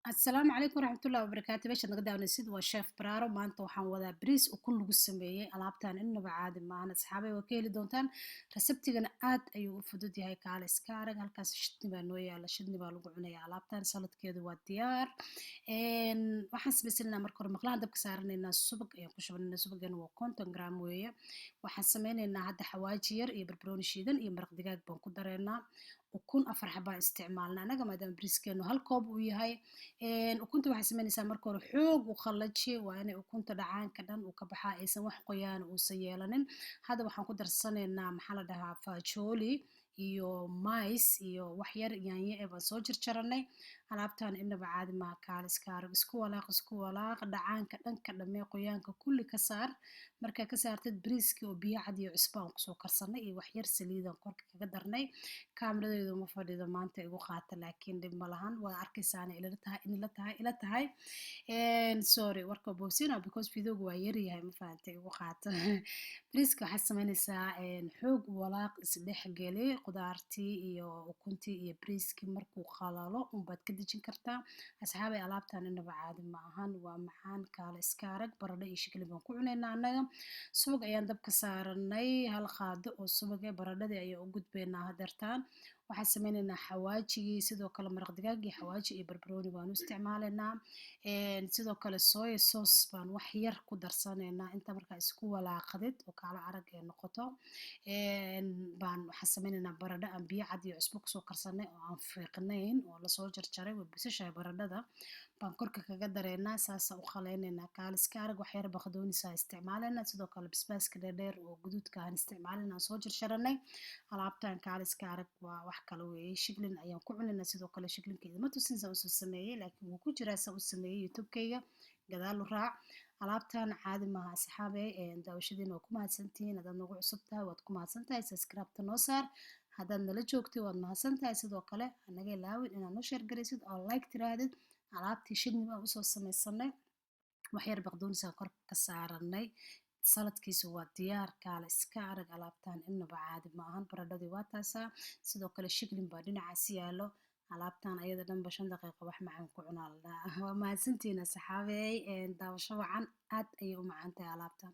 Asalaamu calaykum waraxmatullahi wabarakaatu meesha naga daawanaysid waa sheef baraaro maanta waxaan wadaa bariis ukun lagu sameeyey alaabtan innaba caadi maahan asxaabay waa ka heli doontaan resebtigana aad ayuu u fudud yahay kaale iska arag halkaas shidni baa noo yaala shidni baa lagu cunayaa alaabtan saladkeedu waa diyaar waxaan samaysananaa marka hore maqlahan dabka saaranaynaa subag ayaan ku shubananaa subagana waa 50 gram weeye waxaan sameynaynaa hadda xawaaji yar iyo barbarooni shiidan iyo maraq digaag baan ku dareynaa ukun 4 xabaan isticmaalna anaga maadaama bariiskeenu hal koob uu yahay ukunta waxay sameynaysaa marka hore xoog u qallaji waa inay ukunta dhacaanka dhan uu ka baxaa aysan wax qoyaan uusan yeelanin hadda waxaan ku darsanaynaa maxaa la dhahaa fajooli iyo mais iyo wax yar yaanyo ee baan soo jarjaranay alaabtan inaba caadi maaha kaaliska arag isku walaaq dhacaanka dhanka dhamee qoyaanka kulli ka saar markaa ka saartid bariiskii oo biyo cad iyo cusbo aan kusoo karsanay iyo wax yar saliidaan korka kaga darnay kaamiradeedu ma fadhido maanta igu qaata laakiin dhib ma lahan waa arkaysaana ila tahay sorry warka boobsina because videogu waa yaryahay ma fahantay igu qaata bariiska waxaad samaynaysaa xoog walaaq isdhex geli qudaartii iyo ukuntii iyo bariiskii markuu qalalo unbaad ka dejin kartaa asxaabay alaabtan inaba caadi ma ahan waa macaan kaale iska arag baradho iyo shikli baan ku cunaynaa annaga subag ayaan dabka saaranay hal qaado oo subag eh baradhadii ayaan u gudbaynaa hadeertaan waxaan sameynaynaa xawaajigii sidoo kale maraq digaagii xawaaji iyo barbarooni baan u isticmaalaynaa sidoo kale soya sauce baan wax yar ku darsanaynaa inta markaa isku walaaqadid oo kaala arag ee noqoto baan waxaan sameynaynaa baradho aan biyo cad iyo cusbo kusoo karsanay oo aan fiiqnayn oo lasoo jarjaray way bisashahay baradhada baan korka kaga dareynaa saasa u qaleynaynaa kaaliska arag wax yar baqdoonisaa isticmaalaynaa sidoo kale basbaaska dheerdheer oo guduudka aan isticmaalin aan soo jarjaranay alaabtan kaaliska arag waa wax kale weeye shiglin ayaan ku cunaynaa sidoo kale shiglinka idima tusin saan usoo sameeyey laakiin wuu ku jiraa saan u sameeyey youtubekayga gadaal u raac alaabtan caadi maaha asxaabe daawashadiina waa ku mahadsantihiin haddaad nagu cusub tahay waad ku mahadsan tahay subscribe-ta noo saar haddaad nala joogtay waad mahadsan tahay sidoo kale hanaga ilaawin inaad noo sheer garaysid oo like tiraahdid alaabtii shidni baan usoo samaysanay wax yar baqdoonisaan korka ka saaranay saladkiisu waa diyaar kaale iska arag alaabtan inaba caadi ma ahan baradhadii waa taasaa sidoo kale shiglin baa dhinacaas yaalo alaabtan ayada dhanba 5 daqiiqo wax macaan ku cunaa la dhahaa waa mahadsantihiin asxaabey daawasho wacan aad ayay u macaan tahay alaabtan